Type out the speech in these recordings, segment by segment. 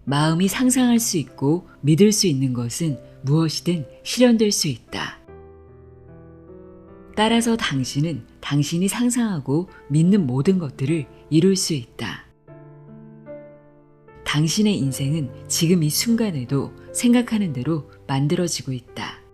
마음이 상상할 수 있고 믿을 수 있는 것은 무엇이든 실현될 수 있다. 따라서 당신은 당신이 상상하고 믿는 모든 것들을 이룰 수 있다. 당신의 인생은 지금 이 순간에도 생각하는 대로 만들어지고 있다.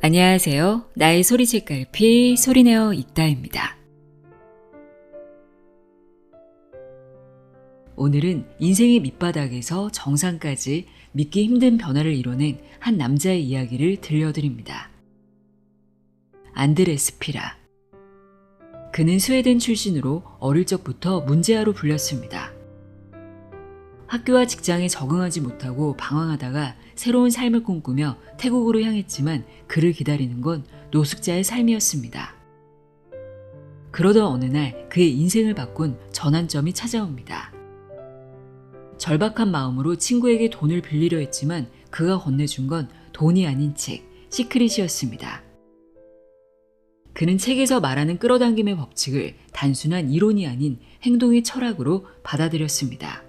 안녕하세요. 나의 소리책갈피 소리내어 읽다입니다. 오늘은 인생의 밑바닥에서 정상까지 믿기 힘든 변화를 이뤄낸 한 남자의 이야기를 들려드립니다. 안드레 스피라. 그는 스웨덴 출신으로 어릴 적부터 문제아로 불렸습니다. 학교와 직장에 적응하지 못하고 방황하다가 새로운 삶을 꿈꾸며 태국으로 향했지만 그를 기다리는 건 노숙자의 삶이었습니다. 그러던 어느 날 그의 인생을 바꾼 전환점이 찾아옵니다. 절박한 마음으로 친구에게 돈을 빌리려 했지만 그가 건네준 건 돈이 아닌 책, 시크릿이었습니다. 그는 책에서 말하는 끌어당김의 법칙을 단순한 이론이 아닌 행동의 철학으로 받아들였습니다.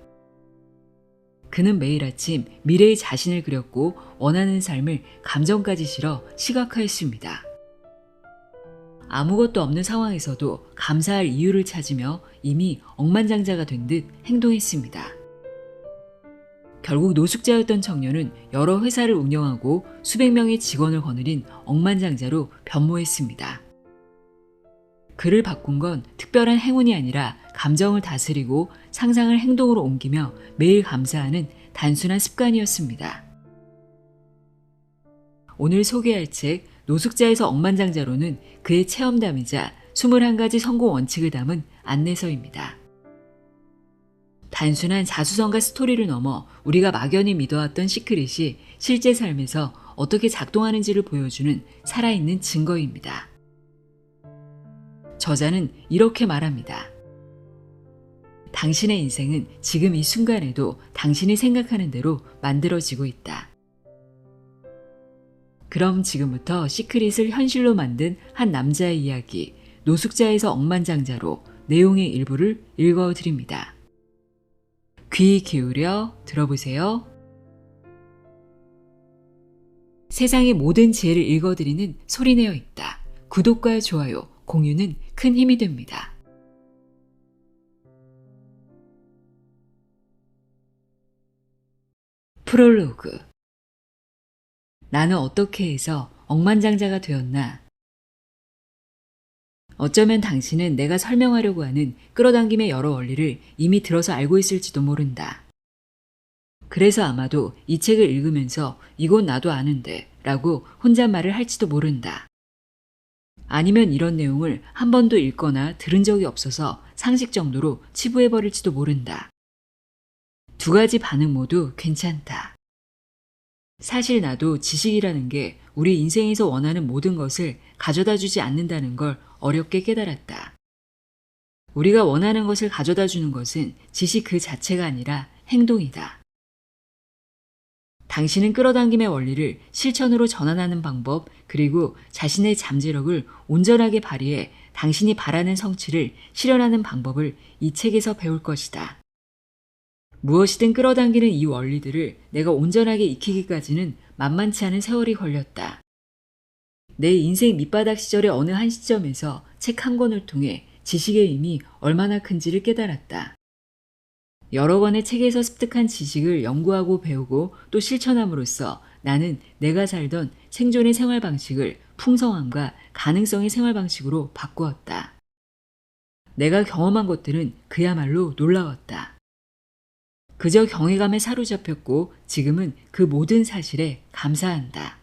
그는 매일 아침 미래의 자신을 그렸고 원하는 삶을 감정까지 실어 시각화했습니다. 아무것도 없는 상황에서도 감사할 이유를 찾으며 이미 억만장자가 된 듯 행동했습니다. 결국 노숙자였던 청년은 여러 회사를 운영하고 수백 명의 직원을 거느린 억만장자로 변모했습니다. 그를 바꾼 건 특별한 행운이 아니라 감정을 다스리고 상상을 행동으로 옮기며 매일 감사하는 단순한 습관이었습니다. 오늘 소개할 책 노숙자에서 억만장자로는 그의 체험담이자 21가지 성공 원칙을 담은 안내서입니다. 단순한 자수성가 스토리를 넘어 우리가 막연히 믿어왔던 시크릿이 실제 삶에서 어떻게 작동하는지를 보여주는 살아있는 증거입니다. 저자는 이렇게 말합니다. 당신의 인생은 지금 이 순간에도 당신이 생각하는 대로 만들어지고 있다. 그럼 지금부터 시크릿을 현실로 만든 한 남자의 이야기, 노숙자에서 억만장자로 내용의 일부를 읽어드립니다. 귀 기울여 들어보세요. 세상의 모든 지혜를 읽어드리는 소리내어 읽다. 구독과 좋아요, 공유는 큰 힘이 됩니다. 프롤로그. 나는 어떻게 해서 억만장자가 되었나? 어쩌면 당신은 내가 설명하려고 하는 끌어당김의 여러 원리를 이미 들어서 알고 있을지도 모른다. 그래서 아마도 이 책을 읽으면서 이건 나도 아는데 라고 혼잣말을 할지도 모른다. 아니면 이런 내용을 한 번도 읽거나 들은 적이 없어서 상식 정도로 치부해버릴지도 모른다. 두 가지 반응 모두 괜찮다. 사실 나도 지식이라는 게 우리 인생에서 원하는 모든 것을 가져다 주지 않는다는 걸 어렵게 깨달았다. 우리가 원하는 것을 가져다 주는 것은 지식 그 자체가 아니라 행동이다. 당신은 끌어당김의 원리를 실천으로 전환하는 방법, 그리고 자신의 잠재력을 온전하게 발휘해 당신이 바라는 성취를 실현하는 방법을 이 책에서 배울 것이다. 무엇이든 끌어당기는 이 원리들을 내가 온전하게 익히기까지는 만만치 않은 세월이 걸렸다. 내 인생 밑바닥 시절의 어느 한 시점에서 책 한 권을 통해 지식의 힘이 얼마나 큰지를 깨달았다. 여러 권의 책에서 습득한 지식을 연구하고 배우고 또 실천함으로써 나는 내가 살던 생존의 생활 방식을 풍성함과 가능성의 생활 방식으로 바꾸었다. 내가 경험한 것들은 그야말로 놀라웠다. 그저 경외감에 사로잡혔고 지금은 그 모든 사실에 감사한다.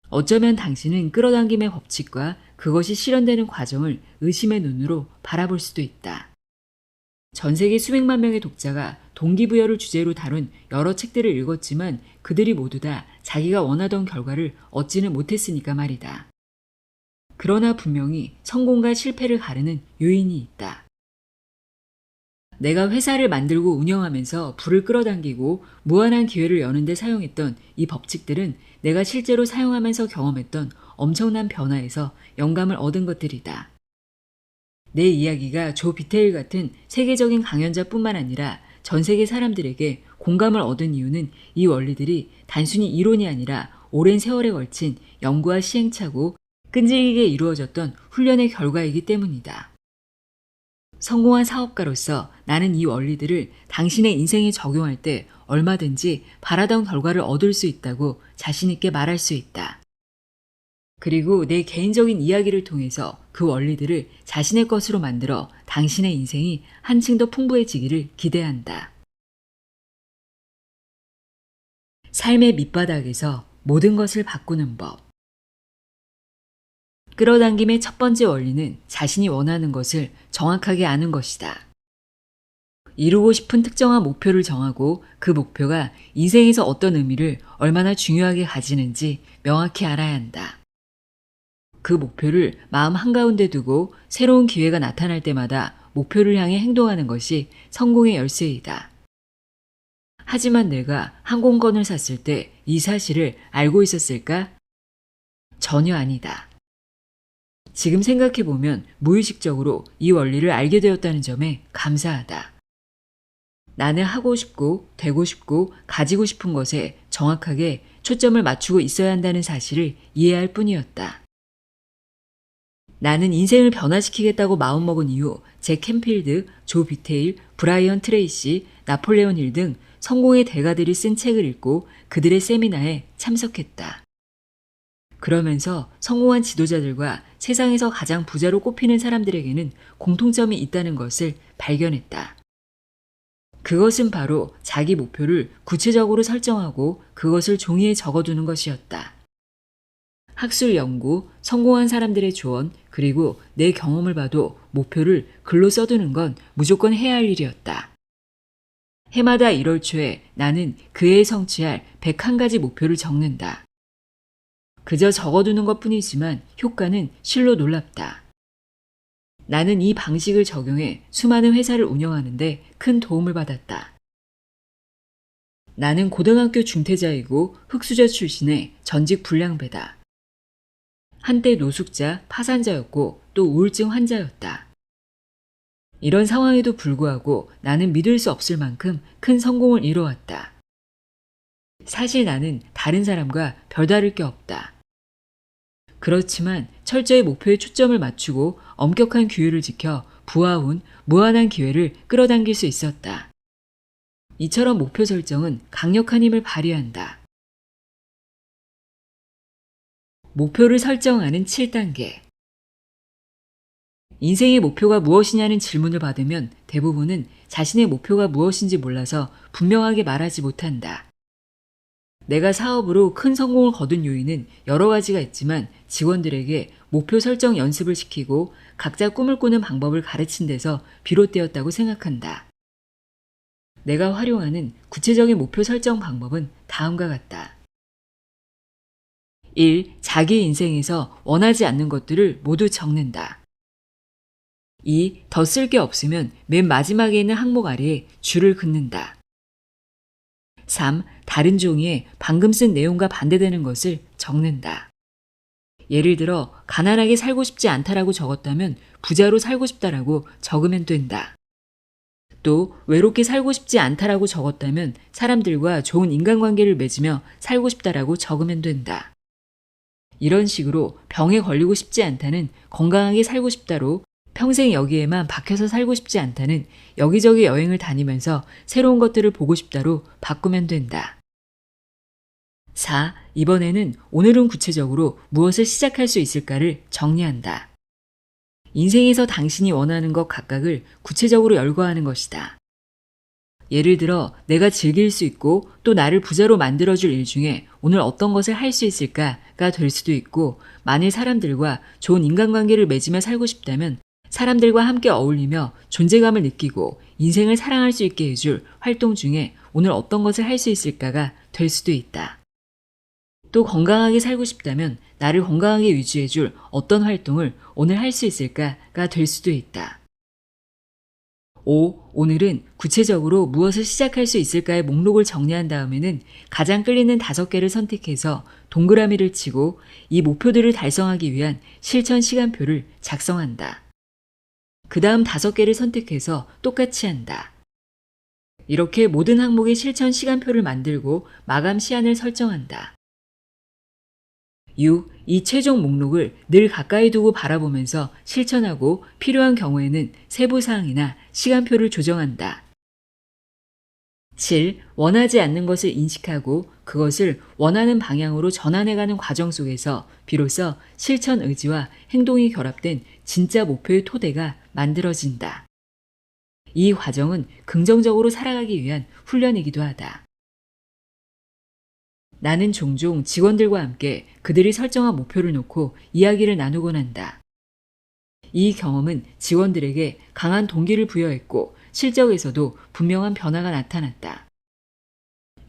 어쩌면 당신은 끌어당김의 법칙과 그것이 실현되는 과정을 의심의 눈으로 바라볼 수도 있다. 전 세계 수백만 명의 독자가 동기부여를 주제로 다룬 여러 책들을 읽었지만 그들이 모두 다 자기가 원하던 결과를 얻지는 못했으니까 말이다. 그러나 분명히 성공과 실패를 가르는 요인이 있다. 내가 회사를 만들고 운영하면서 불을 끌어당기고 무한한 기회를 여는 데 사용했던 이 법칙들은 내가 실제로 사용하면서 경험했던 엄청난 변화에서 영감을 얻은 것들이다. 내 이야기가 조 비테일 같은 세계적인 강연자뿐만 아니라 전 세계 사람들에게 공감을 얻은 이유는 이 원리들이 단순히 이론이 아니라 오랜 세월에 걸친 연구와 시행착오, 끈질기게 이루어졌던 훈련의 결과이기 때문이다. 성공한 사업가로서 나는 이 원리들을 당신의 인생에 적용할 때 얼마든지 바라던 결과를 얻을 수 있다고 자신있게 말할 수 있다. 그리고 내 개인적인 이야기를 통해서 그 원리들을 자신의 것으로 만들어 당신의 인생이 한층 더 풍부해지기를 기대한다. 삶의 밑바닥에서 모든 것을 바꾸는 법. 끌어당김의 첫 번째 원리는 자신이 원하는 것을 정확하게 아는 것이다. 이루고 싶은 특정한 목표를 정하고 그 목표가 인생에서 어떤 의미를 얼마나 중요하게 가지는지 명확히 알아야 한다. 그 목표를 마음 한가운데 두고 새로운 기회가 나타날 때마다 목표를 향해 행동하는 것이 성공의 열쇠이다. 하지만 내가 항공권을 샀을 때 이 사실을 알고 있었을까? 전혀 아니다. 지금 생각해보면 무의식적으로 이 원리를 알게 되었다는 점에 감사하다. 나는 하고 싶고 되고 싶고 가지고 싶은 것에 정확하게 초점을 맞추고 있어야 한다는 사실을 이해할 뿐이었다. 나는 인생을 변화시키겠다고 마음먹은 이후 잭 캔필드, 조 비테일, 브라이언 트레이시, 나폴레온 힐 등 성공의 대가들이 쓴 책을 읽고 그들의 세미나에 참석했다. 그러면서 성공한 지도자들과 세상에서 가장 부자로 꼽히는 사람들에게는 공통점이 있다는 것을 발견했다. 그것은 바로 자기 목표를 구체적으로 설정하고 그것을 종이에 적어두는 것이었다. 학술 연구, 성공한 사람들의 조언, 그리고 내 경험을 봐도 목표를 글로 써두는 건 무조건 해야 할 일이었다. 해마다 1월 초에 나는 그 해에 성취할 101가지 목표를 적는다. 그저 적어두는 것뿐이지만 효과는 실로 놀랍다. 나는 이 방식을 적용해 수많은 회사를 운영하는데 큰 도움을 받았다. 나는 고등학교 중퇴자이고 흑수저 출신의 전직 불량배다. 한때 노숙자, 파산자였고 또 우울증 환자였다. 이런 상황에도 불구하고 나는 믿을 수 없을 만큼 큰 성공을 이뤄왔다. 사실 나는 다른 사람과 별다를 게 없다. 그렇지만 철저히 목표에 초점을 맞추고 엄격한 규율을 지켜 부하운 무한한 기회를 끌어당길 수 있었다. 이처럼 목표 설정은 강력한 힘을 발휘한다. 목표를 설정하는 7단계. 인생의 목표가 무엇이냐는 질문을 받으면 대부분은 자신의 목표가 무엇인지 몰라서 분명하게 말하지 못한다. 내가 사업으로 큰 성공을 거둔 요인은 여러 가지가 있지만 직원들에게 목표 설정 연습을 시키고 각자 꿈을 꾸는 방법을 가르친 데서 비롯되었다고 생각한다. 내가 활용하는 구체적인 목표 설정 방법은 다음과 같다. 1. 자기 인생에서 원하지 않는 것들을 모두 적는다. 2. 더 쓸 게 없으면 맨 마지막에 있는 항목 아래에 줄을 긋는다. 3. 다른 종이에 방금 쓴 내용과 반대되는 것을 적는다. 예를 들어 가난하게 살고 싶지 않다라고 적었다면 부자로 살고 싶다라고 적으면 된다. 또 외롭게 살고 싶지 않다라고 적었다면 사람들과 좋은 인간관계를 맺으며 살고 싶다라고 적으면 된다. 이런 식으로 병에 걸리고 싶지 않다는 건강하게 살고 싶다로, 평생 여기에만 박혀서 살고 싶지 않다는 여기저기 여행을 다니면서 새로운 것들을 보고 싶다로 바꾸면 된다. 4. 이번에는 오늘은 구체적으로 무엇을 시작할 수 있을까를 정리한다. 인생에서 당신이 원하는 것 각각을 구체적으로 열거하는 것이다. 예를 들어 내가 즐길 수 있고 또 나를 부자로 만들어줄 일 중에 오늘 어떤 것을 할 수 있을까가 될 수도 있고, 만일 사람들과 좋은 인간관계를 맺으며 살고 싶다면 사람들과 함께 어울리며 존재감을 느끼고 인생을 사랑할 수 있게 해줄 활동 중에 오늘 어떤 것을 할 수 있을까가 될 수도 있다. 또 건강하게 살고 싶다면 나를 건강하게 유지해줄 어떤 활동을 오늘 할 수 있을까가 될 수도 있다. 5. 오늘은 구체적으로 무엇을 시작할 수 있을까의 목록을 정리한 다음에는 가장 끌리는 5개를 선택해서 동그라미를 치고 이 목표들을 달성하기 위한 실천 시간표를 작성한다. 그 다음 5개를 선택해서 똑같이 한다. 이렇게 모든 항목의 실천 시간표를 만들고 마감 시한을 설정한다. 6. 이 최종 목록을 늘 가까이 두고 바라보면서 실천하고 필요한 경우에는 세부사항이나 시간표를 조정한다. 7. 원하지 않는 것을 인식하고 그것을 원하는 방향으로 전환해가는 과정 속에서 비로소 실천 의지와 행동이 결합된 진짜 목표의 토대가 만들어진다. 이 과정은 긍정적으로 살아가기 위한 훈련이기도 하다. 나는 종종 직원들과 함께 그들이 설정한 목표를 놓고 이야기를 나누곤 한다. 이 경험은 직원들에게 강한 동기를 부여했고 실적에서도 분명한 변화가 나타났다.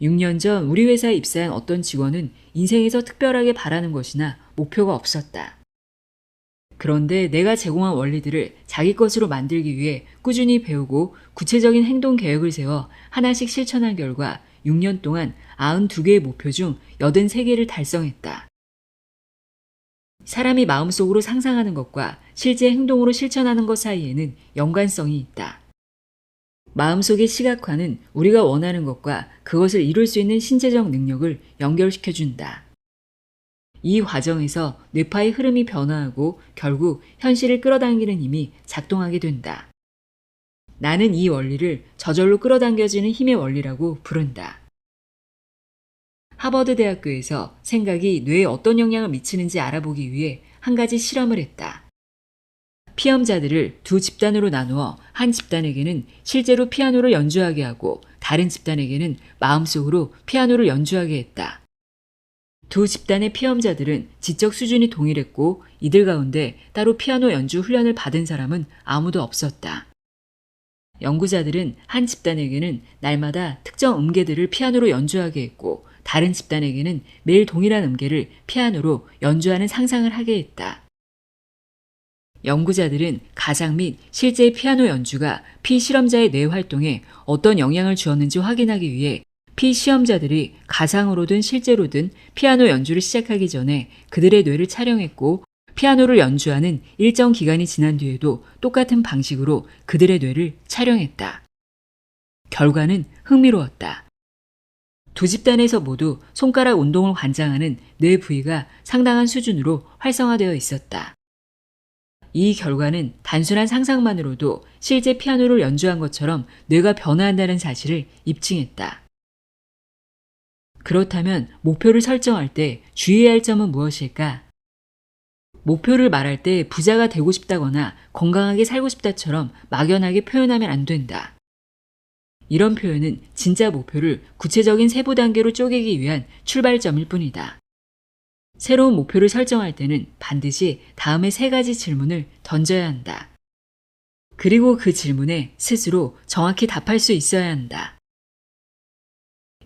6년 전 우리 회사에 입사한 어떤 직원은 인생에서 특별하게 바라는 것이나 목표가 없었다. 그런데 내가 제공한 원리들을 자기 것으로 만들기 위해 꾸준히 배우고 구체적인 행동 계획을 세워 하나씩 실천한 결과 6년 동안 92개의 목표 중 83개를 달성했다. 사람이 마음속으로 상상하는 것과 실제 행동으로 실천하는 것 사이에는 연관성이 있다. 마음속의 시각화는 우리가 원하는 것과 그것을 이룰 수 있는 신체적 능력을 연결시켜준다. 이 과정에서 뇌파의 흐름이 변화하고 결국 현실을 끌어당기는 힘이 작동하게 된다. 나는 이 원리를 저절로 끌어당겨지는 힘의 원리라고 부른다. 하버드 대학교에서 생각이 뇌에 어떤 영향을 미치는지 알아보기 위해 한 가지 실험을 했다. 피험자들을 두 집단으로 나누어 한 집단에게는 실제로 피아노를 연주하게 하고 다른 집단에게는 마음속으로 피아노를 연주하게 했다. 두 집단의 피험자들은 지적 수준이 동일했고 이들 가운데 따로 피아노 연주 훈련을 받은 사람은 아무도 없었다. 연구자들은 한 집단에게는 날마다 특정 음계들을 피아노로 연주하게 했고 다른 집단에게는 매일 동일한 음계를 피아노로 연주하는 상상을 하게 했다. 연구자들은 가상 및 실제 피아노 연주가 피실험자의 뇌 활동에 어떤 영향을 주었는지 확인하기 위해 피시험자들이 가상으로든 실제로든 피아노 연주를 시작하기 전에 그들의 뇌를 촬영했고 피아노를 연주하는 일정 기간이 지난 뒤에도 똑같은 방식으로 그들의 뇌를 촬영했다. 결과는 흥미로웠다. 두 집단에서 모두 손가락 운동을 관장하는 뇌 부위가 상당한 수준으로 활성화되어 있었다. 이 결과는 단순한 상상만으로도 실제 피아노를 연주한 것처럼 뇌가 변화한다는 사실을 입증했다. 그렇다면 목표를 설정할 때 주의해야 할 점은 무엇일까? 목표를 말할 때 부자가 되고 싶다거나 건강하게 살고 싶다처럼 막연하게 표현하면 안 된다. 이런 표현은 진짜 목표를 구체적인 세부 단계로 쪼개기 위한 출발점일 뿐이다. 새로운 목표를 설정할 때는 반드시 다음의 3가지 질문을 던져야 한다. 그리고 그 질문에 스스로 정확히 답할 수 있어야 한다.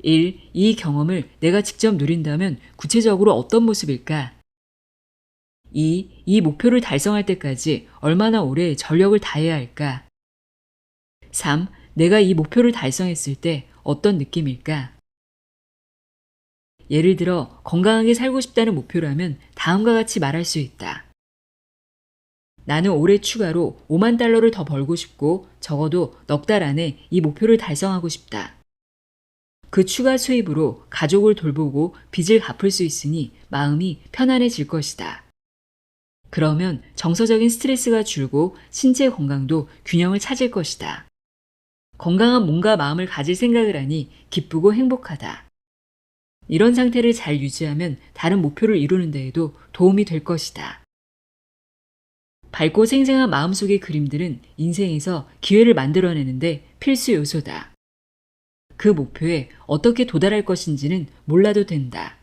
1. 이 경험을 내가 직접 누린다면 구체적으로 어떤 모습일까? 2. 이 목표를 달성할 때까지 얼마나 오래 전력을 다해야 할까? 3. 내가 이 목표를 달성했을 때 어떤 느낌일까? 예를 들어 건강하게 살고 싶다는 목표라면 다음과 같이 말할 수 있다. 나는 올해 추가로 5만 달러를 더 벌고 싶고 적어도 넉 달 안에 이 목표를 달성하고 싶다. 그 추가 수입으로 가족을 돌보고 빚을 갚을 수 있으니 마음이 편안해질 것이다. 그러면 정서적인 스트레스가 줄고 신체 건강도 균형을 찾을 것이다. 건강한 몸과 마음을 가질 생각을 하니 기쁘고 행복하다. 이런 상태를 잘 유지하면 다른 목표를 이루는 데에도 도움이 될 것이다. 밝고 생생한 마음속의 그림들은 인생에서 기회를 만들어내는데 필수 요소다. 그 목표에 어떻게 도달할 것인지는 몰라도 된다.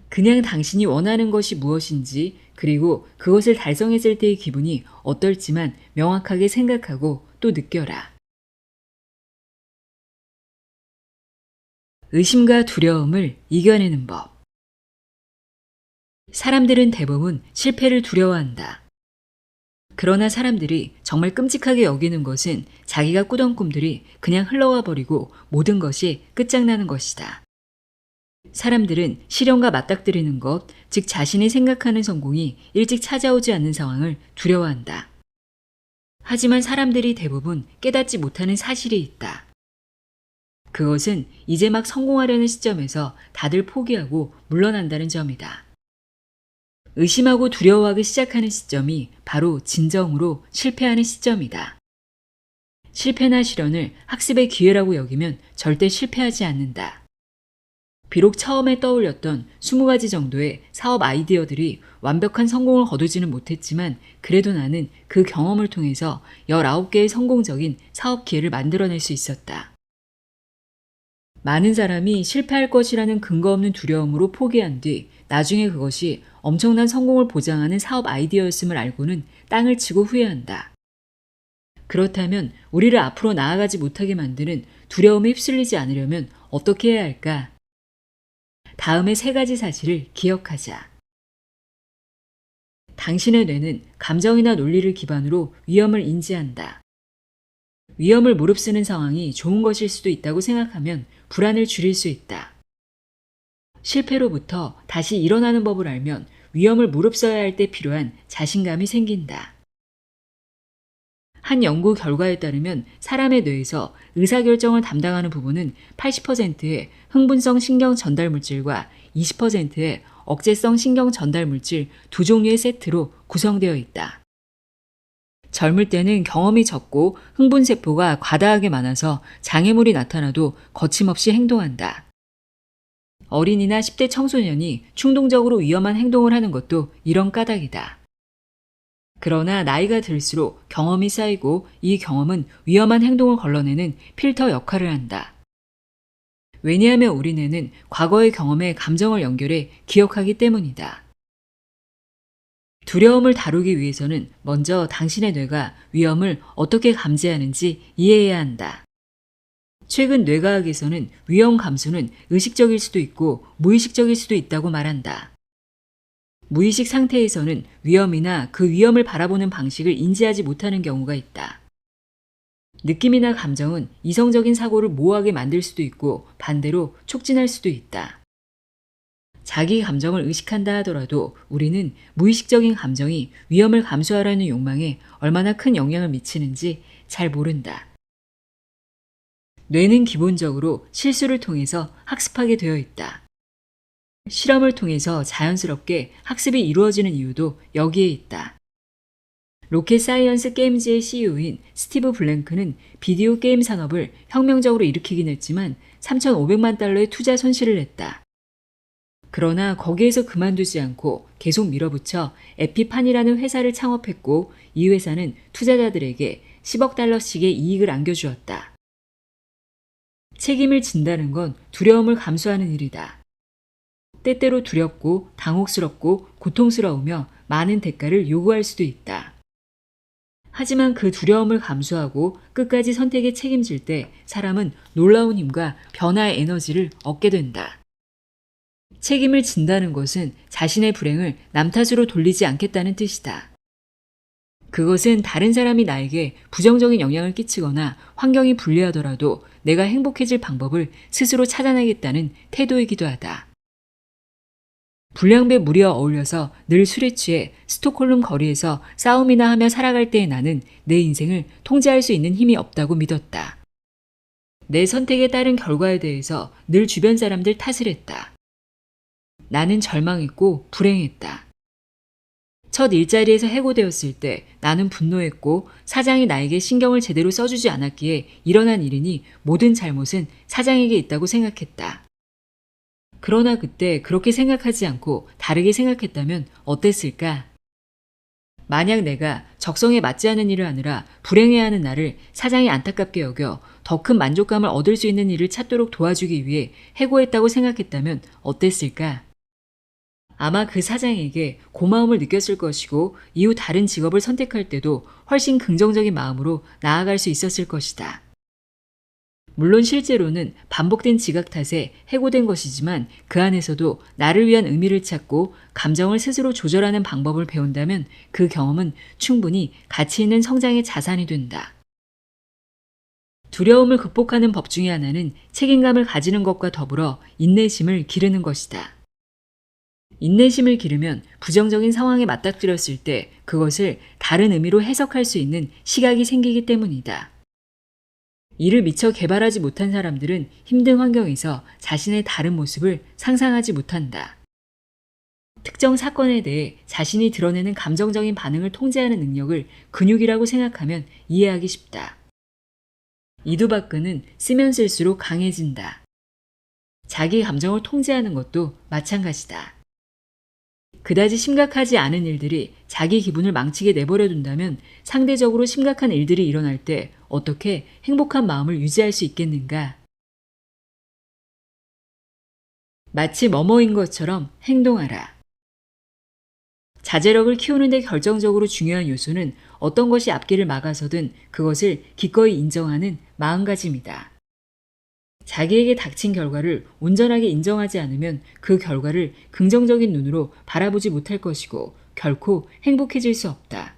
그냥 당신이 원하는 것이 무엇인지 그리고 그것을 달성했을 때의 기분이 어떨지만 명확하게 생각하고 또 느껴라. 의심과 두려움을 이겨내는 법. 사람들은 대부분 실패를 두려워한다. 그러나 사람들이 정말 끔찍하게 여기는 것은 자기가 꾸던 꿈들이 그냥 흘러와 버리고 모든 것이 끝장나는 것이다. 사람들은 시련과 맞닥뜨리는 것, 즉 자신이 생각하는 성공이 일찍 찾아오지 않는 상황을 두려워한다. 하지만 사람들이 대부분 깨닫지 못하는 사실이 있다. 그것은 이제 막 성공하려는 시점에서 다들 포기하고 물러난다는 점이다. 의심하고 두려워하기 시작하는 시점이 바로 진정으로 실패하는 시점이다. 실패나 시련을 학습의 기회라고 여기면 절대 실패하지 않는다. 비록 처음에 떠올렸던 20가지 정도의 사업 아이디어들이 완벽한 성공을 거두지는 못했지만 그래도 나는 그 경험을 통해서 19개의 성공적인 사업 기회를 만들어낼 수 있었다. 많은 사람이 실패할 것이라는 근거 없는 두려움으로 포기한 뒤 나중에 그것이 엄청난 성공을 보장하는 사업 아이디어였음을 알고는 땅을 치고 후회한다. 그렇다면 우리를 앞으로 나아가지 못하게 만드는 두려움에 휩쓸리지 않으려면 어떻게 해야 할까? 다음의 3가지 사실을 기억하자. 당신의 뇌는 감정이나 논리를 기반으로 위험을 인지한다. 위험을 무릅쓰는 상황이 좋은 것일 수도 있다고 생각하면 불안을 줄일 수 있다. 실패로부터 다시 일어나는 법을 알면 위험을 무릅써야 할 때 필요한 자신감이 생긴다. 한 연구 결과에 따르면 사람의 뇌에서 의사결정을 담당하는 부분은 80%의 흥분성 신경 전달 물질과 20%의 억제성 신경 전달 물질 2종류의 세트로 구성되어 있다. 젊을 때는 경험이 적고 흥분세포가 과다하게 많아서 장애물이 나타나도 거침없이 행동한다. 어린이나 10대 청소년이 충동적으로 위험한 행동을 하는 것도 이런 까닭이다. 그러나 나이가 들수록 경험이 쌓이고 이 경험은 위험한 행동을 걸러내는 필터 역할을 한다. 왜냐하면 우리 뇌는 과거의 경험에 감정을 연결해 기억하기 때문이다. 두려움을 다루기 위해서는 먼저 당신의 뇌가 위험을 어떻게 감지하는지 이해해야 한다. 최근 뇌과학에서는 위험 감수는 의식적일 수도 있고 무의식적일 수도 있다고 말한다. 무의식 상태에서는 위험이나 그 위험을 바라보는 방식을 인지하지 못하는 경우가 있다. 느낌이나 감정은 이성적인 사고를 모호하게 만들 수도 있고 반대로 촉진할 수도 있다. 자기 감정을 의식한다 하더라도 우리는 무의식적인 감정이 위험을 감수하라는 욕망에 얼마나 큰 영향을 미치는지 잘 모른다. 뇌는 기본적으로 실수를 통해서 학습하게 되어 있다. 실험을 통해서 자연스럽게 학습이 이루어지는 이유도 여기에 있다. 로켓 사이언스 게임즈의 CEO인 스티브 블랭크는 비디오 게임 산업을 혁명적으로 일으키긴 했지만 3,500만 달러의 투자 손실을 냈다. 그러나 거기에서 그만두지 않고 계속 밀어붙여 에피판이라는 회사를 창업했고 이 회사는 투자자들에게 10억 달러씩의 이익을 안겨주었다. 책임을 진다는 건 두려움을 감수하는 일이다. 때때로 두렵고 당혹스럽고 고통스러우며 많은 대가를 요구할 수도 있다. 하지만 그 두려움을 감수하고 끝까지 선택에 책임질 때 사람은 놀라운 힘과 변화의 에너지를 얻게 된다. 책임을 진다는 것은 자신의 불행을 남 탓으로 돌리지 않겠다는 뜻이다. 그것은 다른 사람이 나에게 부정적인 영향을 끼치거나 환경이 불리하더라도 내가 행복해질 방법을 스스로 찾아내겠다는 태도이기도 하다. 불량배 무리와 어울려서 늘 술에 취해 스톡홀름 거리에서 싸움이나 하며 살아갈 때의 나는 내 인생을 통제할 수 있는 힘이 없다고 믿었다. 내 선택에 따른 결과에 대해서 늘 주변 사람들 탓을 했다. 나는 절망했고 불행했다. 첫 일자리에서 해고되었을 때 나는 분노했고 사장이 나에게 신경을 제대로 써주지 않았기에 일어난 일이니 모든 잘못은 사장에게 있다고 생각했다. 그러나 그때 그렇게 생각하지 않고 다르게 생각했다면 어땠을까? 만약 내가 적성에 맞지 않은 일을 하느라 불행해하는 나를 사장이 안타깝게 여겨 더 큰 만족감을 얻을 수 있는 일을 찾도록 도와주기 위해 해고했다고 생각했다면 어땠을까? 아마 그 사장에게 고마움을 느꼈을 것이고 이후 다른 직업을 선택할 때도 훨씬 긍정적인 마음으로 나아갈 수 있었을 것이다. 물론 실제로는 반복된 지각 탓에 해고된 것이지만 그 안에서도 나를 위한 의미를 찾고 감정을 스스로 조절하는 방법을 배운다면 그 경험은 충분히 가치 있는 성장의 자산이 된다. 두려움을 극복하는 법 중에 하나는 책임감을 가지는 것과 더불어 인내심을 기르는 것이다. 인내심을 기르면 부정적인 상황에 맞닥뜨렸을 때 그것을 다른 의미로 해석할 수 있는 시각이 생기기 때문이다. 이를 미처 개발하지 못한 사람들은 힘든 환경에서 자신의 다른 모습을 상상하지 못한다. 특정 사건에 대해 자신이 드러내는 감정적인 반응을 통제하는 능력을 근육이라고 생각하면 이해하기 쉽다. 이두박근은 쓰면 쓸수록 강해진다. 자기 감정을 통제하는 것도 마찬가지다. 그다지 심각하지 않은 일들이 자기 기분을 망치게 내버려 둔다면 상대적으로 심각한 일들이 일어날 때 어떻게 행복한 마음을 유지할 수 있겠는가? 마치 뭐뭐인 것처럼 행동하라. 자제력을 키우는 데 결정적으로 중요한 요소는 어떤 것이 앞길을 막아서든 그것을 기꺼이 인정하는 마음가짐이다. 자기에게 닥친 결과를 온전하게 인정하지 않으면 그 결과를 긍정적인 눈으로 바라보지 못할 것이고 결코 행복해질 수 없다.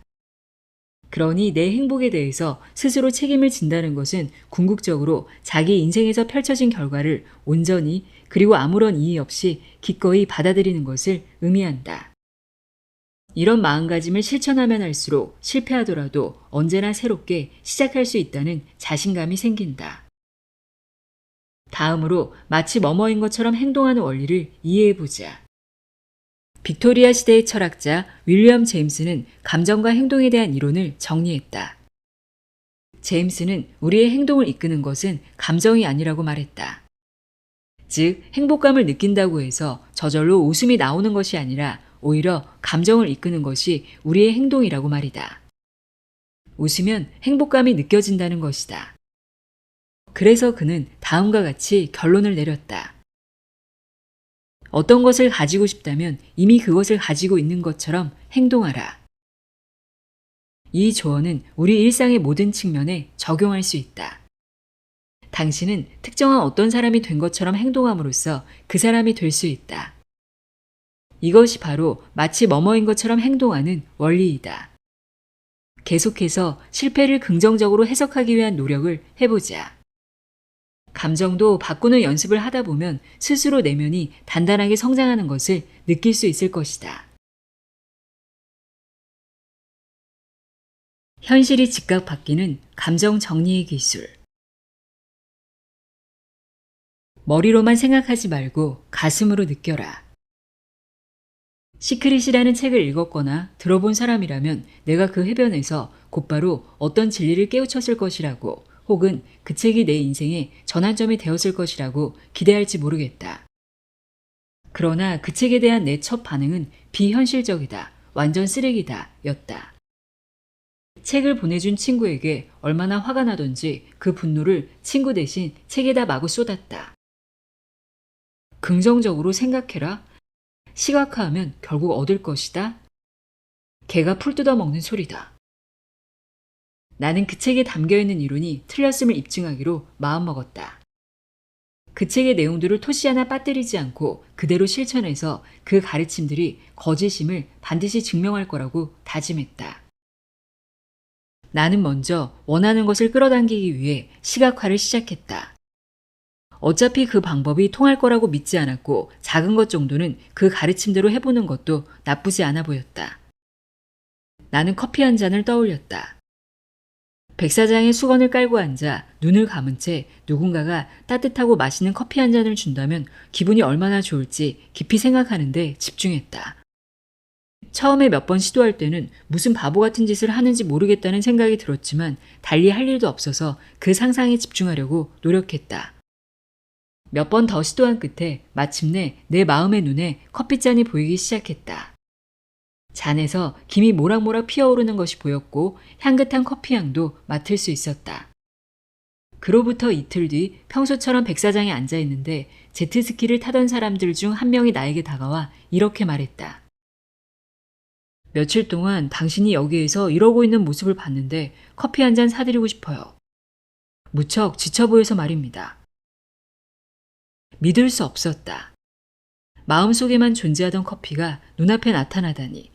그러니 내 행복에 대해서 스스로 책임을 진다는 것은 궁극적으로 자기 인생에서 펼쳐진 결과를 온전히 그리고 아무런 이의 없이 기꺼이 받아들이는 것을 의미한다. 이런 마음가짐을 실천하면 할수록 실패하더라도 언제나 새롭게 시작할 수 있다는 자신감이 생긴다. 다음으로 마치 뭐뭐인 것처럼 행동하는 원리를 이해해보자. 빅토리아 시대의 철학자 윌리엄 제임스는 감정과 행동에 대한 이론을 정리했다. 제임스는 우리의 행동을 이끄는 것은 감정이 아니라고 말했다. 즉, 행복감을 느낀다고 해서 저절로 웃음이 나오는 것이 아니라 오히려 감정을 이끄는 것이 우리의 행동이라고 말이다. 웃으면 행복감이 느껴진다는 것이다. 그래서 그는 다음과 같이 결론을 내렸다. 어떤 것을 가지고 싶다면 이미 그것을 가지고 있는 것처럼 행동하라. 이 조언은 우리 일상의 모든 측면에 적용할 수 있다. 당신은 특정한 어떤 사람이 된 것처럼 행동함으로써 그 사람이 될 수 있다. 이것이 바로 마치 뭐뭐인 것처럼 행동하는 원리이다. 계속해서 실패를 긍정적으로 해석하기 위한 노력을 해보자. 감정도 바꾸는 연습을 하다 보면 스스로 내면이 단단하게 성장하는 것을 느낄 수 있을 것이다. 현실이 즉각 바뀌는 감정 정리의 기술. 머리로만 생각하지 말고 가슴으로 느껴라. 시크릿이라는 책을 읽었거나 들어본 사람이라면 내가 그 해변에서 곧바로 어떤 진리를 깨우쳤을 것이라고 혹은 그 책이 내 인생의 전환점이 되었을 것이라고 기대할지 모르겠다. 그러나 그 책에 대한 내 첫 반응은 비현실적이다, 완전 쓰레기다 였다. 책을 보내준 친구에게 얼마나 화가 나던지 그 분노를 친구 대신 책에다 마구 쏟았다. 긍정적으로 생각해라. 시각화하면 결국 얻을 것이다. 개가 풀 뜯어먹는 소리다. 나는 그 책에 담겨있는 이론이 틀렸음을 입증하기로 마음먹었다. 그 책의 내용들을 토시 하나 빠뜨리지 않고 그대로 실천해서 그 가르침들이 거짓임을 반드시 증명할 거라고 다짐했다. 나는 먼저 원하는 것을 끌어당기기 위해 시각화를 시작했다. 어차피 그 방법이 통할 거라고 믿지 않았고 작은 것 정도는 그 가르침대로 해보는 것도 나쁘지 않아 보였다. 나는 커피 한 잔을 떠올렸다. 백사장에 수건을 깔고 앉아 눈을 감은 채 누군가가 따뜻하고 맛있는 커피 한 잔을 준다면 기분이 얼마나 좋을지 깊이 생각하는데 집중했다. 처음에 몇 번 시도할 때는 무슨 바보 같은 짓을 하는지 모르겠다는 생각이 들었지만 달리 할 일도 없어서 그 상상에 집중하려고 노력했다. 몇 번 더 시도한 끝에 마침내 내 마음의 눈에 커피잔이 보이기 시작했다. 잔에서 김이 모락모락 피어오르는 것이 보였고 향긋한 커피향도 맡을 수 있었다. 그로부터 이틀 뒤 평소처럼 백사장에 앉아있는데 제트스키를 타던 사람들 중 한 명이 나에게 다가와 이렇게 말했다. 며칠 동안 당신이 여기에서 이러고 있는 모습을 봤는데 커피 한 잔 사드리고 싶어요. 무척 지쳐 보여서 말입니다. 믿을 수 없었다. 마음속에만 존재하던 커피가 눈앞에 나타나다니.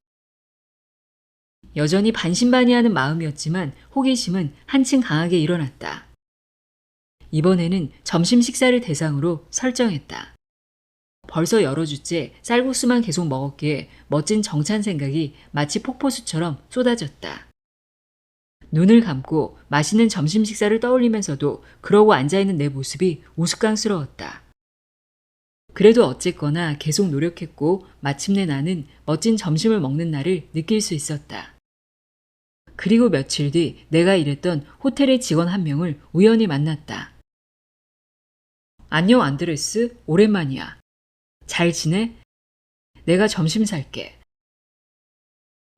여전히 반신반의하는 마음이었지만 호기심은 한층 강하게 일어났다. 이번에는 점심 식사를 대상으로 설정했다. 벌써 여러 주째 쌀국수만 계속 먹었기에 멋진 정찬 생각이 마치 폭포수처럼 쏟아졌다. 눈을 감고 맛있는 점심 식사를 떠올리면서도 그러고 앉아있는 내 모습이 우스꽝스러웠다. 그래도 어쨌거나 계속 노력했고 마침내 나는 멋진 점심을 먹는 날을 느낄 수 있었다. 그리고 며칠 뒤 내가 일했던 호텔의 직원 한 명을 우연히 만났다. 안녕 안드레스, 오랜만이야. 잘 지내? 내가 점심 살게.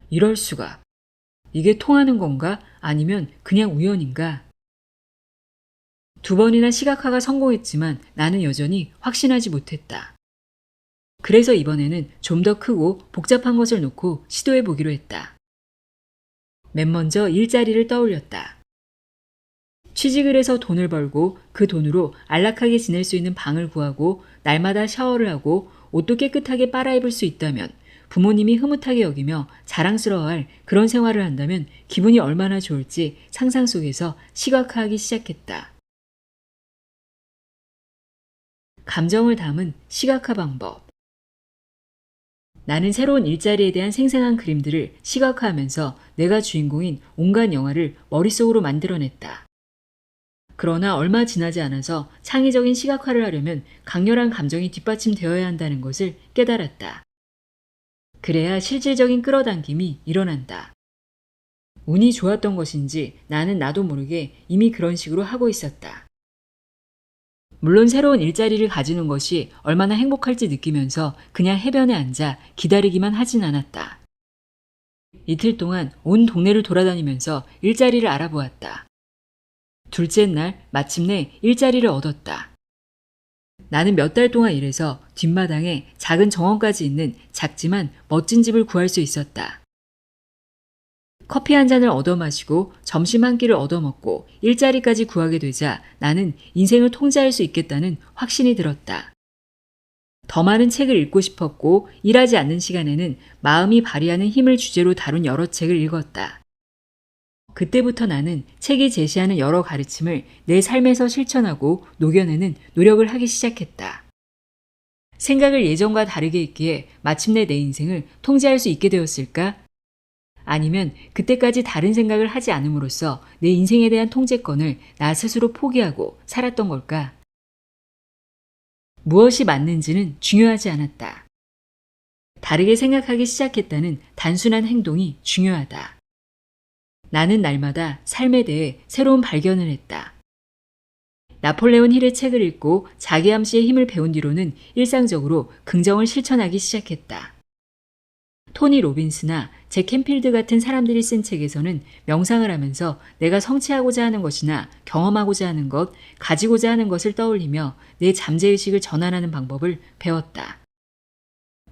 이럴 수가. 이게 통하는 건가? 아니면 그냥 우연인가? 2번이나 시각화가 성공했지만 나는 여전히 확신하지 못했다. 그래서 이번에는 좀 더 크고 복잡한 것을 놓고 시도해 보기로 했다. 맨 먼저 일자리를 떠올렸다. 취직을 해서 돈을 벌고 그 돈으로 안락하게 지낼 수 있는 방을 구하고 날마다 샤워를 하고 옷도 깨끗하게 빨아입을 수 있다면 부모님이 흐뭇하게 여기며 자랑스러워할 그런 생활을 한다면 기분이 얼마나 좋을지 상상 속에서 시각화하기 시작했다. 감정을 담은 시각화 방법. 나는 새로운 일자리에 대한 생생한 그림들을 시각화하면서 내가 주인공인 온갖 영화를 머릿속으로 만들어냈다. 그러나 얼마 지나지 않아서 창의적인 시각화를 하려면 강렬한 감정이 뒷받침되어야 한다는 것을 깨달았다. 그래야 실질적인 끌어당김이 일어난다. 운이 좋았던 것인지 나는 나도 모르게 이미 그런 식으로 하고 있었다. 물론 새로운 일자리를 가지는 것이 얼마나 행복할지 느끼면서 그냥 해변에 앉아 기다리기만 하진 않았다. 이틀 동안 온 동네를 돌아다니면서 일자리를 알아보았다. 둘째 날 마침내 일자리를 얻었다. 나는 몇 달 동안 일해서 뒷마당에 작은 정원까지 있는 작지만 멋진 집을 구할 수 있었다. 커피 한 잔을 얻어 마시고 점심 한 끼를 얻어 먹고 일자리까지 구하게 되자 나는 인생을 통제할 수 있겠다는 확신이 들었다. 더 많은 책을 읽고 싶었고 일하지 않는 시간에는 마음이 발휘하는 힘을 주제로 다룬 여러 책을 읽었다. 그때부터 나는 책이 제시하는 여러 가르침을 내 삶에서 실천하고 녹여내는 노력을 하기 시작했다. 생각을 예전과 다르게 했기에 마침내 내 인생을 통제할 수 있게 되었을까? 아니면 그때까지 다른 생각을 하지 않음으로써 내 인생에 대한 통제권을 나 스스로 포기하고 살았던 걸까? 무엇이 맞는지는 중요하지 않았다. 다르게 생각하기 시작했다는 단순한 행동이 중요하다. 나는 날마다 삶에 대해 새로운 발견을 했다. 나폴레온 힐의 책을 읽고 자기암시의 힘을 배운 뒤로는 일상적으로 긍정을 실천하기 시작했다. 토니 로빈스나 잭 캔필드 같은 사람들이 쓴 책에서는 명상을 하면서 내가 성취하고자 하는 것이나 경험하고자 하는 것, 가지고자 하는 것을 떠올리며 내 잠재의식을 전환하는 방법을 배웠다.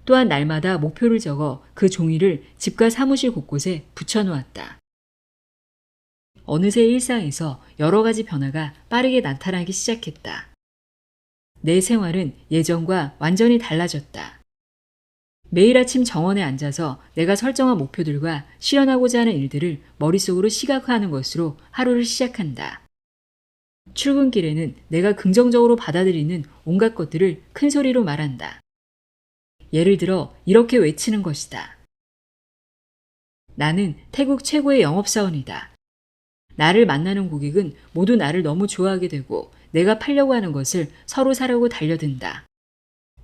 또한 날마다 목표를 적어 그 종이를 집과 사무실 곳곳에 붙여놓았다. 어느새 일상에서 여러 가지 변화가 빠르게 나타나기 시작했다. 내 생활은 예전과 완전히 달라졌다. 매일 아침 정원에 앉아서 내가 설정한 목표들과 실현하고자 하는 일들을 머릿속으로 시각화하는 것으로 하루를 시작한다. 출근길에는 내가 긍정적으로 받아들이는 온갖 것들을 큰 소리로 말한다. 예를 들어 이렇게 외치는 것이다. 나는 태국 최고의 영업사원이다. 나를 만나는 고객은 모두 나를 너무 좋아하게 되고 내가 팔려고 하는 것을 서로 사려고 달려든다.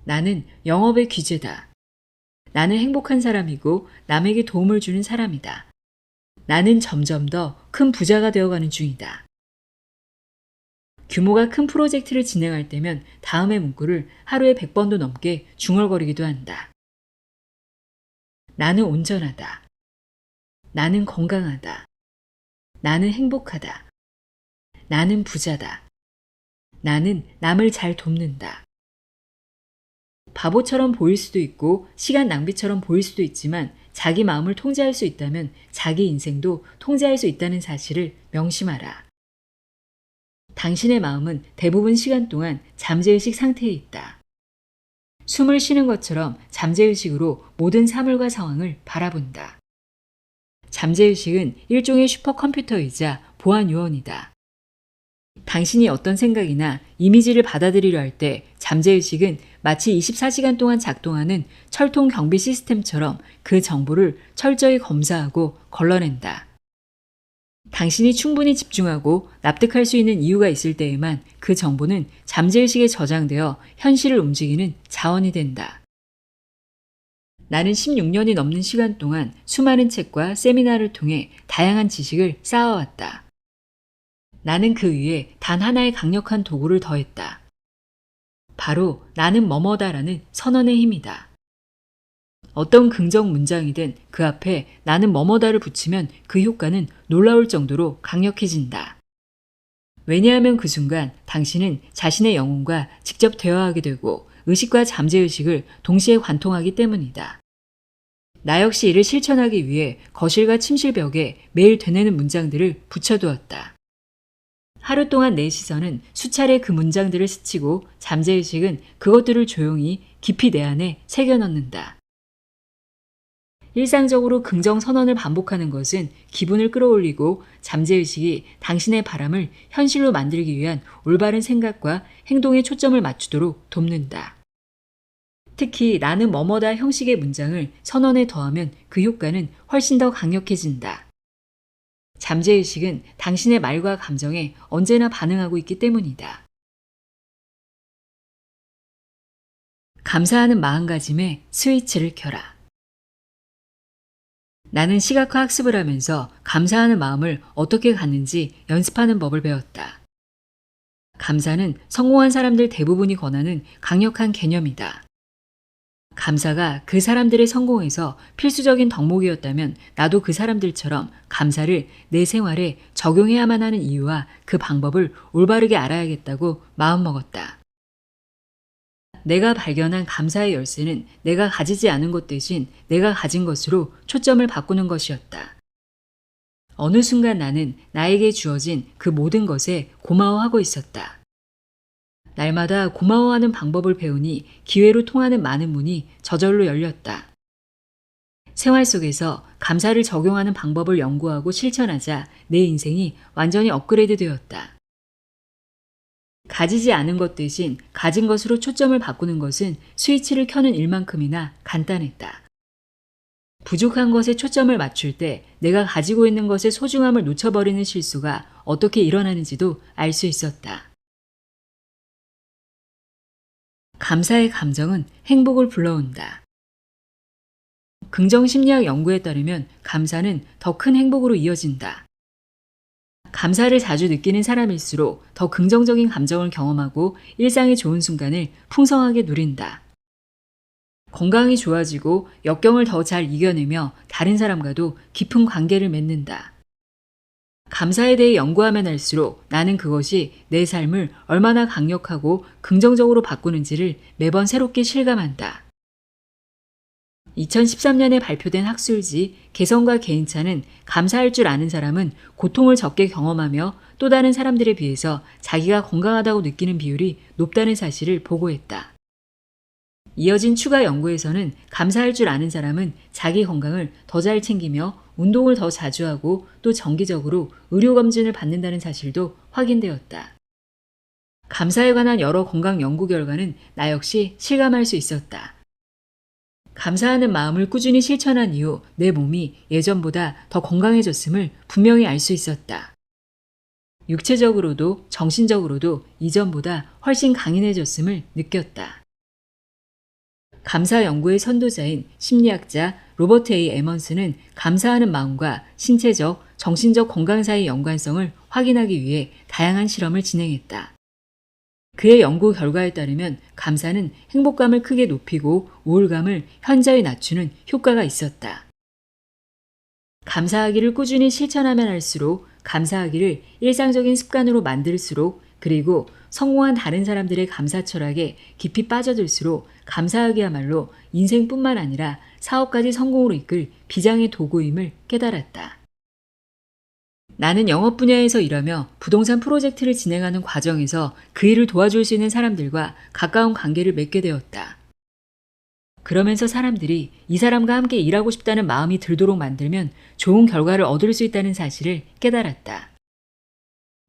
나는 영업의 귀재다. 나는 행복한 사람이고 남에게 도움을 주는 사람이다. 나는 점점 더 큰 부자가 되어가는 중이다. 규모가 큰 프로젝트를 진행할 때면 다음의 문구를 하루에 100번도 넘게 중얼거리기도 한다. 나는 온전하다. 나는 건강하다. 나는 행복하다. 나는 부자다. 나는 남을 잘 돕는다. 바보처럼 보일 수도 있고 시간 낭비처럼 보일 수도 있지만 자기 마음을 통제할 수 있다면 자기 인생도 통제할 수 있다는 사실을 명심하라. 당신의 마음은 대부분 시간 동안 잠재의식 상태에 있다. 숨을 쉬는 것처럼 잠재의식으로 모든 사물과 상황을 바라본다. 잠재의식은 일종의 슈퍼컴퓨터이자 보안 요원이다. 당신이 어떤 생각이나 이미지를 받아들이려 할 때 잠재의식은 마치 24시간 동안 작동하는 철통 경비 시스템처럼 그 정보를 철저히 검사하고 걸러낸다. 당신이 충분히 집중하고 납득할 수 있는 이유가 있을 때에만 그 정보는 잠재의식에 저장되어 현실을 움직이는 자원이 된다. 나는 16년이 넘는 시간 동안 수많은 책과 세미나를 통해 다양한 지식을 쌓아왔다. 나는 그 위에 단 하나의 강력한 도구를 더했다. 바로 나는 뭐뭐다라는 선언의 힘이다. 어떤 긍정 문장이든 그 앞에 나는 뭐뭐다를 붙이면 그 효과는 놀라울 정도로 강력해진다. 왜냐하면 그 순간 당신은 자신의 영혼과 직접 대화하게 되고 의식과 잠재의식을 동시에 관통하기 때문이다. 나 역시 이를 실천하기 위해 거실과 침실 벽에 매일 되뇌는 문장들을 붙여두었다. 하루 동안 내 시선은 수차례 그 문장들을 스치고 잠재의식은 그것들을 조용히 깊이 내 안에 새겨넣는다. 일상적으로 긍정 선언을 반복하는 것은 기분을 끌어올리고 잠재의식이 당신의 바람을 현실로 만들기 위한 올바른 생각과 행동에 초점을 맞추도록 돕는다. 특히 나는 뭐뭐다 형식의 문장을 선언에 더하면 그 효과는 훨씬 더 강력해진다. 잠재의식은 당신의 말과 감정에 언제나 반응하고 있기 때문이다. 감사하는 마음가짐에 스위치를 켜라. 나는 시각화 학습을 하면서 감사하는 마음을 어떻게 갖는지 연습하는 법을 배웠다. 감사는 성공한 사람들 대부분이 권하는 강력한 개념이다. 감사가 그 사람들의 성공에서 필수적인 덕목이었다면 나도 그 사람들처럼 감사를 내 생활에 적용해야만 하는 이유와 그 방법을 올바르게 알아야겠다고 마음먹었다. 내가 발견한 감사의 열쇠는 내가 가지지 않은 것 대신 내가 가진 것으로 초점을 바꾸는 것이었다. 어느 순간 나는 나에게 주어진 그 모든 것에 고마워하고 있었다. 날마다 고마워하는 방법을 배우니 기회로 통하는 많은 문이 저절로 열렸다. 생활 속에서 감사를 적용하는 방법을 연구하고 실천하자 내 인생이 완전히 업그레이드 되었다. 가지지 않은 것 대신 가진 것으로 초점을 바꾸는 것은 스위치를 켜는 일만큼이나 간단했다. 부족한 것에 초점을 맞출 때 내가 가지고 있는 것의 소중함을 놓쳐버리는 실수가 어떻게 일어나는지도 알 수 있었다. 감사의 감정은 행복을 불러온다. 긍정심리학 연구에 따르면 감사는 더 큰 행복으로 이어진다. 감사를 자주 느끼는 사람일수록 더 긍정적인 감정을 경험하고 일상의 좋은 순간을 풍성하게 누린다. 건강이 좋아지고 역경을 더 잘 이겨내며 다른 사람과도 깊은 관계를 맺는다. 감사에 대해 연구하면 할수록 나는 그것이 내 삶을 얼마나 강력하고 긍정적으로 바꾸는지를 매번 새롭게 실감한다. 2013년에 발표된 학술지 개성과 개인차는 감사할 줄 아는 사람은 고통을 적게 경험하며 또 다른 사람들에 비해서 자기가 건강하다고 느끼는 비율이 높다는 사실을 보고했다. 이어진 추가 연구에서는 감사할 줄 아는 사람은 자기 건강을 더 잘 챙기며 운동을 더 자주 하고 또 정기적으로 의료검진을 받는다는 사실도 확인되었다. 감사에 관한 여러 건강 연구 결과는 나 역시 실감할 수 있었다. 감사하는 마음을 꾸준히 실천한 이후 내 몸이 예전보다 더 건강해졌음을 분명히 알 수 있었다. 육체적으로도 정신적으로도 이전보다 훨씬 강인해졌음을 느꼈다. 감사 연구의 선도자인 심리학자 로버트 A. 에먼스는 감사하는 마음과 신체적, 정신적 건강 사이의 연관성을 확인하기 위해 다양한 실험을 진행했다. 그의 연구 결과에 따르면 감사는 행복감을 크게 높이고 우울감을 현저히 낮추는 효과가 있었다. 감사하기를 꾸준히 실천하면 할수록 감사하기를 일상적인 습관으로 만들수록 그리고 성공한 다른 사람들의 감사 철학에 깊이 빠져들수록 감사하기야말로 인생뿐만 아니라 사업까지 성공으로 이끌 비장의 도구임을 깨달았다. 나는 영업 분야에서 일하며 부동산 프로젝트를 진행하는 과정에서 그 일을 도와줄 수 있는 사람들과 가까운 관계를 맺게 되었다. 그러면서 사람들이 이 사람과 함께 일하고 싶다는 마음이 들도록 만들면 좋은 결과를 얻을 수 있다는 사실을 깨달았다.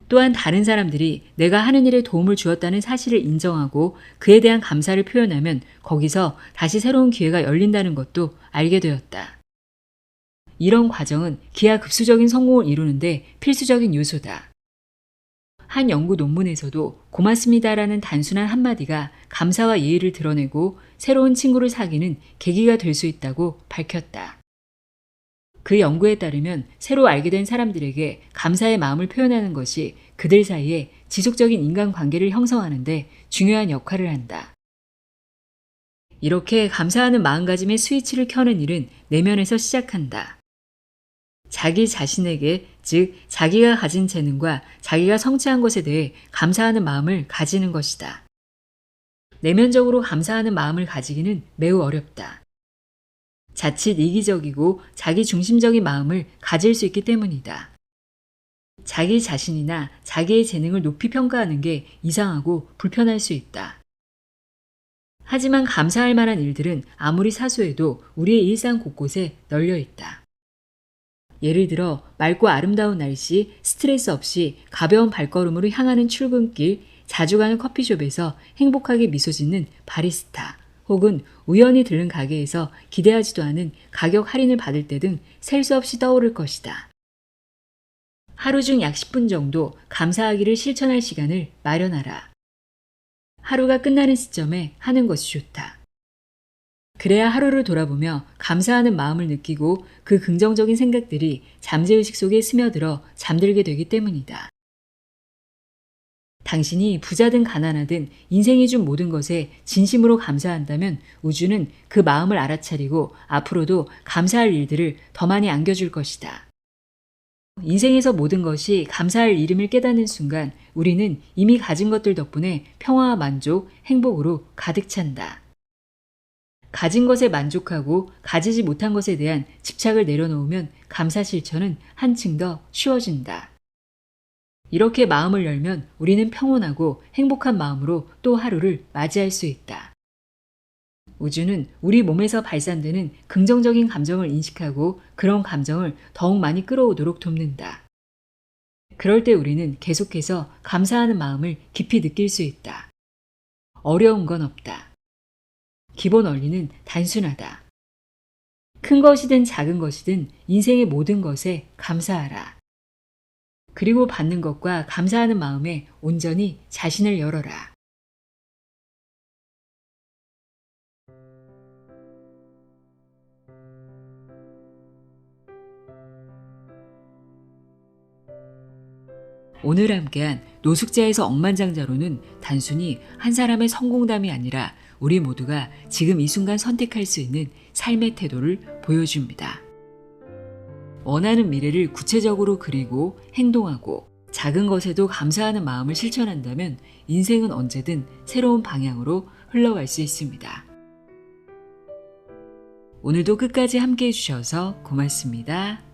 또한 다른 사람들이 내가 하는 일에 도움을 주었다는 사실을 인정하고 그에 대한 감사를 표현하면 거기서 다시 새로운 기회가 열린다는 것도 알게 되었다. 이런 과정은 기하급수적인 성공을 이루는데 필수적인 요소다. 한 연구 논문에서도 고맙습니다라는 단순한 한마디가 감사와 예의를 드러내고 새로운 친구를 사귀는 계기가 될 수 있다고 밝혔다. 그 연구에 따르면 새로 알게 된 사람들에게 감사의 마음을 표현하는 것이 그들 사이에 지속적인 인간관계를 형성하는 데 중요한 역할을 한다. 이렇게 감사하는 마음가짐의 스위치를 켜는 일은 내면에서 시작한다. 자기 자신에게, 즉 자기가 가진 재능과 자기가 성취한 것에 대해 감사하는 마음을 가지는 것이다. 내면적으로 감사하는 마음을 가지기는 매우 어렵다. 자칫 이기적이고 자기 중심적인 마음을 가질 수 있기 때문이다. 자기 자신이나 자기의 재능을 높이 평가하는 게 이상하고 불편할 수 있다. 하지만 감사할 만한 일들은 아무리 사소해도 우리의 일상 곳곳에 널려 있다. 예를 들어 맑고 아름다운 날씨, 스트레스 없이 가벼운 발걸음으로 향하는 출근길, 자주 가는 커피숍에서 행복하게 미소 짓는 바리스타, 혹은 우연히 들른 가게에서 기대하지도 않은 가격 할인을 받을 때 등 셀 수 없이 떠오를 것이다. 하루 중 약 10분 정도 감사하기를 실천할 시간을 마련하라. 하루가 끝나는 시점에 하는 것이 좋다. 그래야 하루를 돌아보며 감사하는 마음을 느끼고 그 긍정적인 생각들이 잠재의식 속에 스며들어 잠들게 되기 때문이다. 당신이 부자든 가난하든 인생이 준 모든 것에 진심으로 감사한다면 우주는 그 마음을 알아차리고 앞으로도 감사할 일들을 더 많이 안겨줄 것이다. 인생에서 모든 것이 감사할 일임을 깨닫는 순간 우리는 이미 가진 것들 덕분에 평화와 만족, 행복으로 가득 찬다. 가진 것에 만족하고 가지지 못한 것에 대한 집착을 내려놓으면 감사 실천은 한층 더 쉬워진다. 이렇게 마음을 열면 우리는 평온하고 행복한 마음으로 또 하루를 맞이할 수 있다. 우주는 우리 몸에서 발산되는 긍정적인 감정을 인식하고 그런 감정을 더욱 많이 끌어오도록 돕는다. 그럴 때 우리는 계속해서 감사하는 마음을 깊이 느낄 수 있다. 어려운 건 없다. 기본 원리는 단순하다. 큰 것이든 작은 것이든 인생의 모든 것에 감사하라. 그리고 받는 것과 감사하는 마음에 온전히 자신을 열어라. 오늘 함께한 노숙자에서 억만장자로는 단순히 한 사람의 성공담이 아니라 우리 모두가 지금 이 순간 선택할 수 있는 삶의 태도를 보여줍니다. 원하는 미래를 구체적으로 그리고 행동하고 작은 것에도 감사하는 마음을 실천한다면 인생은 언제든 새로운 방향으로 흘러갈 수 있습니다. 오늘도 끝까지 함께 해주셔서 고맙습니다.